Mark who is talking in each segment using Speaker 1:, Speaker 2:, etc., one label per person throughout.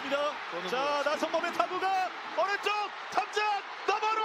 Speaker 1: 있습니다. 자, 나성범의 타구가 오른쪽 탐장 너머로.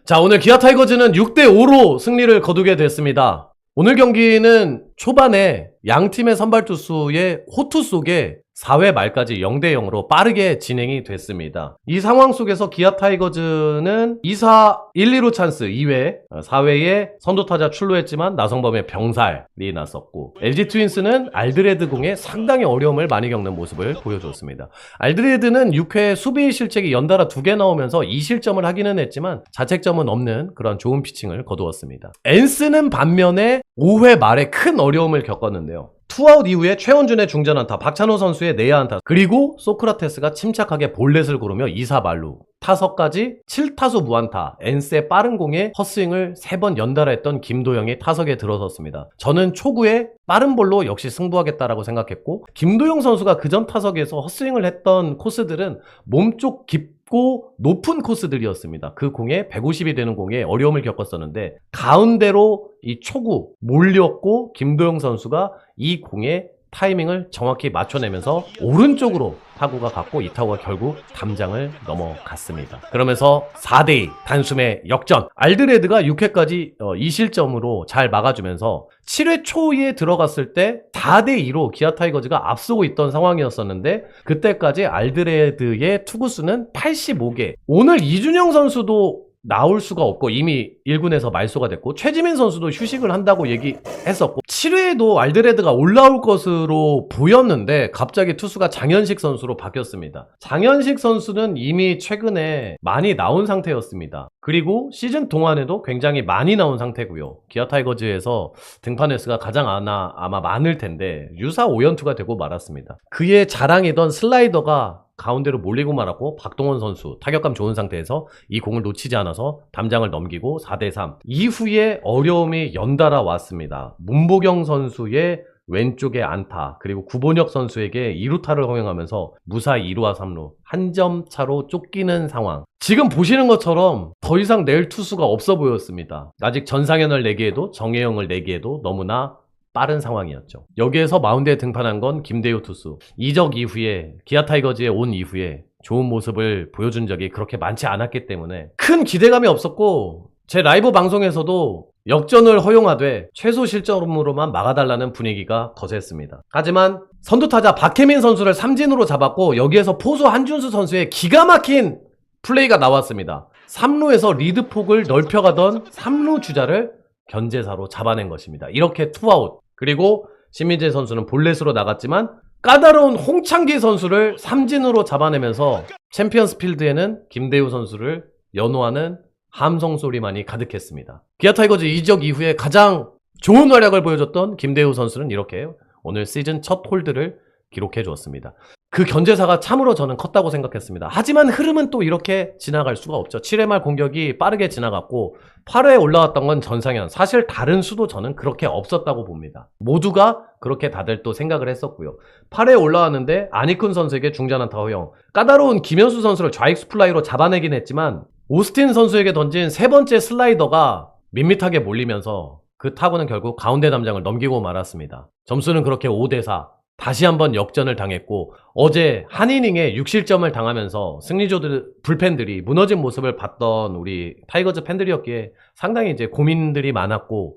Speaker 2: 자, 오늘 기아 타이거즈는 6대5로 승리를 거두게 됐습니다. 오늘 경기는 초반에 양팀의 선발 투수의 호투 속에 4회 말까지 0대0으로 빠르게 진행이 됐습니다. 이 상황 속에서 기아 타이거즈는 2사 1, 2루 찬스 2회, 4회에 선두타자 출루했지만 나성범의 병살이 났었고, LG 트윈스는 알드레드 공에 상당히 어려움을 많이 겪는 모습을 보여줬습니다. 알드레드는 6회 수비 실책이 연달아 2개 나오면서 2실점을 하기는 했지만 자책점은 없는 그런 좋은 피칭을 거두었습니다. 엔스는 반면에 5회 말에 큰 어려움을 겪었는데요. 투아웃 이후에 최원준의 중전안타, 박찬호 선수의 내야안타, 그리고 소크라테스가 침착하게 볼넷을 고르며 2사 만루, 타석까지 7타수 무안타, 엔스의 빠른 공에 헛스윙을 3번 연달아 했던 김도영이 타석에 들어섰습니다. 저는 초구에 빠른 볼로 역시 승부하겠다라고 생각했고, 김도영 선수가 그전 타석에서 헛스윙을 했던 코스들은 몸쪽 깊고 높은 코스들이었습니다. 그 공에 150이 되는 공에 어려움을 겪었었는데 가운데로 이 초구 몰렸고, 김도영 선수가 이 공에 타이밍을 정확히 맞춰내면서 오른쪽으로 타구가 갔고, 이 타구가 결국 담장을 넘어갔습니다. 그러면서 4대2 단숨에 역전. 알드레드가 6회까지 2실점으로 잘 막아주면서 7회 초에 들어갔을 때 4대2로 기아 타이거즈가 앞서고 있던 상황이었었는데, 그때까지 알드레드의 투구수는 85개. 오늘 이준영 선수도 나올 수가 없고 이미 1군에서 말소가 됐고, 최지민 선수도 휴식을 한다고 얘기했었고, 7회에도 알드레드가 올라올 것으로 보였는데 갑자기 투수가 장현식 선수로 바뀌었습니다. 장현식 선수는 이미 최근에 많이 나온 상태였습니다. 그리고 시즌 동안에도 굉장히 많이 나온 상태고요. 기아 타이거즈에서 등판 횟수가 가장 아마 많을 텐데 유사 5연투가 되고 말았습니다. 그의 자랑이던 슬라이더가 가운데로 몰리고 말았고, 박동원 선수 타격감 좋은 상태에서 이 공을 놓치지 않아서 담장을 넘기고 4대3. 이후에 어려움이 연달아 왔습니다. 문보경 선수의 왼쪽에 안타, 그리고 구본혁 선수에게 2루타를 허용하면서 무사히 2루와 3루 한 점 차로 쫓기는 상황. 지금 보시는 것처럼 더 이상 낼 투수가 없어 보였습니다. 아직 전상현을 내기에도 정혜영을 내기에도 너무나 빠른 상황이었죠. 여기에서 마운드에 등판한 건 김대효 투수. 이적 이후에, 기아 타이거즈에 온 이후에 좋은 모습을 보여준 적이 그렇게 많지 않았기 때문에 큰 기대감이 없었고, 제 라이브 방송에서도 역전을 허용하되 최소 실점으로만 막아달라는 분위기가 거셌습니다. 하지만 선두타자 박혜민 선수를 삼진으로 잡았고, 여기에서 포수 한준수 선수의 기가 막힌 플레이가 나왔습니다. 3루에서 리드폭을 넓혀가던 3루 주자를 견제사로 잡아낸 것입니다. 이렇게 투아웃. 그리고 신민재 선수는 볼넷으로 나갔지만 까다로운 홍창기 선수를 삼진으로 잡아내면서 챔피언스 필드에는 김대우 선수를 연호하는 함성 소리만이 가득했습니다. 기아 타이거즈 이적 이후에 가장 좋은 활약을 보여줬던 김대우 선수는 이렇게 오늘 시즌 첫 홀드를 기록해 주었습니다. 그 견제사가 참으로 저는 컸다고 생각했습니다. 하지만 흐름은 또 이렇게 지나갈 수가 없죠. 7회 말 공격이 빠르게 지나갔고 8회에 올라왔던 건 전상현. 사실 다른 수도 저는 그렇게 없었다고 봅니다. 모두가 그렇게 다들 또 생각을 했었고요. 8회에 올라왔는데 안익훈 선수에게 중전안타 허용. 까다로운 김현수 선수를 좌익수 플라이로 잡아내긴 했지만 오스틴 선수에게 던진 세 번째 슬라이더가 밋밋하게 몰리면서 그 타구는 결국 가운데 담장을 넘기고 말았습니다. 점수는 그렇게 5대4. 다시 한번 역전을 당했고, 어제 한 이닝에 6실점을 당하면서 승리조들 불펜들이 무너진 모습을 봤던 우리 타이거즈 팬들이었기에 상당히 이제 고민들이 많았고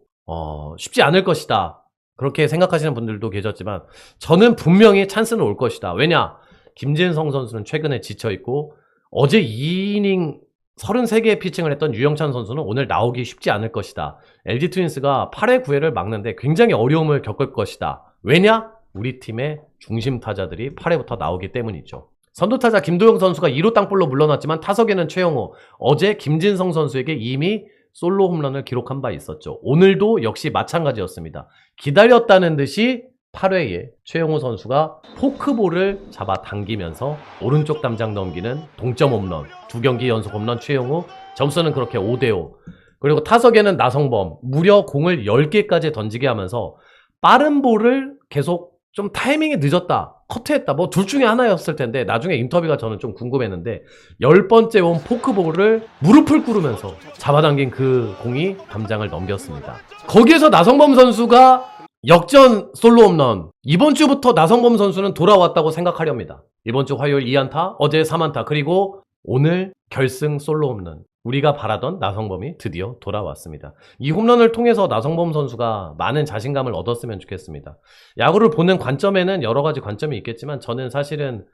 Speaker 2: 쉽지 않을 것이다 그렇게 생각하시는 분들도 계셨지만, 저는 분명히 찬스는 올 것이다. 왜냐, 김진성 선수는 최근에 지쳐있고 어제 2이닝 33개의 피칭을 했던 유영찬 선수는 오늘 나오기 쉽지 않을 것이다. LG 트윈스가 8회 9회를 막는데 굉장히 어려움을 겪을 것이다. 왜냐? 우리 팀의 중심 타자들이 8회부터 나오기 때문이죠. 선두타자 김도영 선수가 2루 땅볼로 물러났지만 타석에는 최영호. 어제 김진성 선수에게 이미 솔로 홈런을 기록한 바 있었죠. 오늘도 역시 마찬가지였습니다. 기다렸다는 듯이 8회에 최영호 선수가 포크볼을 잡아당기면서 오른쪽 담장 넘기는 동점 홈런. 2경기 연속 홈런 최영호. 점수는 그렇게 5대5. 그리고 타석에는 나성범. 무려 공을 10개까지 던지게 하면서 빠른 볼을 계속 좀 타이밍이 늦었다, 커트했다, 뭐 둘 중에 하나였을 텐데 나중에 인터뷰가 저는 좀 궁금했는데 10번째 온 포크볼을 무릎을 꿇으면서 잡아당긴 그 공이 담장을 넘겼습니다. 거기에서 나성범 선수가 역전 솔로 홈런. 이번 주부터 나성범 선수는 돌아왔다고 생각하렵니다. 이번 주 화요일 2안타, 어제 3안타, 그리고 오늘 결승 솔로 홈런. 우리가 바라던 나성범이 드디어 돌아왔습니다. 이 홈런을 통해서 나성범 선수가 많은 자신감을 얻었으면 좋겠습니다. 야구를 보는 관점에는 여러 가지 관점이 있겠지만 저는 사실은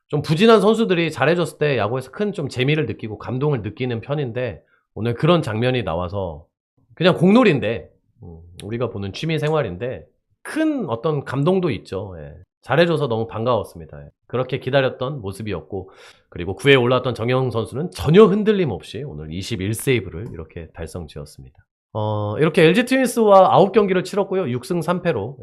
Speaker 2: 좀 부진한 선수들이 잘해줬을 때 야구에서 큰 좀 재미를 느끼고 감동을 느끼는 편인데 오늘 그런 장면이 나와서 그냥 공놀이인데 우리가 보는 취미 생활인데 큰 어떤 감동도 있죠. 예. 잘해줘서 너무 반가웠습니다. 예. 그렇게 기다렸던 모습이었고 그리고 9회에 올라왔던 정영 선수는 전혀 흔들림 없이 오늘 21세이브를 이렇게 달성 지었습니다. 이렇게 LG 트윈스와 9경기를 치렀고요. 6승 3패로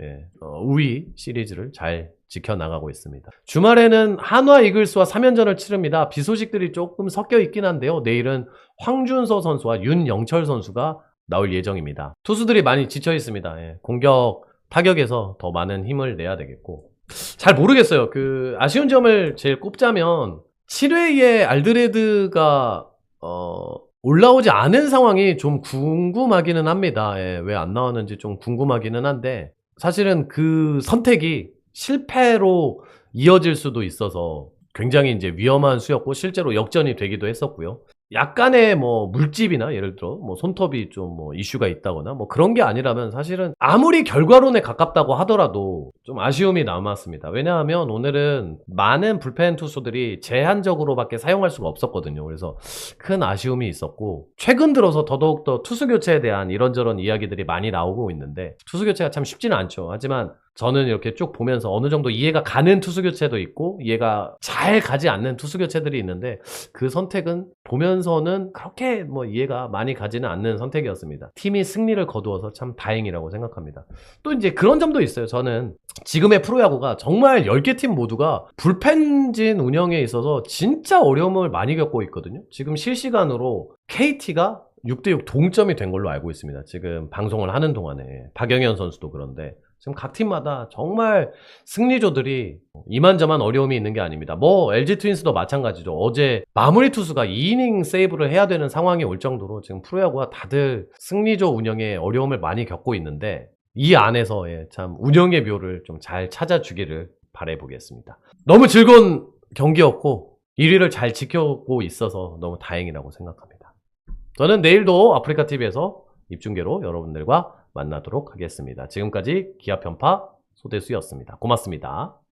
Speaker 2: 우위 시리즈를 잘 지켜나가고 있습니다. 주말에는 한화 이글스와 3연전을 치릅니다. 비 소식들이 조금 섞여 있긴 한데요. 내일은 황준서 선수와 윤영철 선수가 나올 예정입니다. 투수들이 많이 지쳐 있습니다. 공격, 타격에서 더 많은 힘을 내야 되겠고 잘 모르겠어요. 그 아쉬운 점을 제일 꼽자면 7회에 알드레드가 올라오지 않은 상황이 좀 궁금하기는 합니다. 왜 안 나왔는지 좀 궁금하기는 한데 사실은 그 선택이 실패로 이어질 수도 있어서 굉장히 이제 위험한 수였고 실제로 역전이 되기도 했었고요. 약간의 뭐 물집이나 예를 들어 뭐 손톱이 좀 뭐 이슈가 있다거나 뭐 그런 게 아니라면 사실은 아무리 결과론에 가깝다고 하더라도 좀 아쉬움이 남았습니다. 왜냐하면 오늘은 많은 불펜 투수들이 제한적으로밖에 사용할 수가 없었거든요. 그래서 큰 아쉬움이 있었고 최근 들어서 더더욱더 투수 교체에 대한 이런저런 이야기들이 많이 나오고 있는데 투수 교체가 참 쉽지는 않죠. 하지만 저는 이렇게 쭉 보면서 어느 정도 이해가 가는 투수 교체도 있고 이해가 잘 가지 않는 투수 교체들이 있는데 그 선택은 보면서는 그렇게 뭐 이해가 많이 가지는 않는 선택이었습니다. 팀이 승리를 거두어서 참 다행이라고 생각합니다. 또 이제 그런 점도 있어요. 저는 지금의 프로야구가 정말 10개 팀 모두가 불펜진 운영에 있어서 진짜 어려움을 많이 겪고 있거든요. 지금 실시간으로 KT가 6대6 동점이 된 걸로 알고 있습니다. 지금 방송을 하는 동안에 박영현 선수도 그런데 지금 각 팀마다 정말 승리조들이 이만저만 어려움이 있는 게 아닙니다. 뭐 LG 트윈스도 마찬가지죠. 어제 마무리 투수가 2이닝 세이브를 해야 되는 상황이 올 정도로 지금 프로야구가 다들 승리조 운영에 어려움을 많이 겪고 있는데 이 안에서 참 운영의 묘를 좀 잘 찾아주기를 바라보겠습니다. 너무 즐거운 경기였고 1위를 잘 지켜고 있어서 너무 다행이라고 생각합니다. 저는 내일도 아프리카TV에서 입중계로 여러분들과 만나도록 하겠습니다. 지금까지 기아편파 소대수였습니다. 고맙습니다.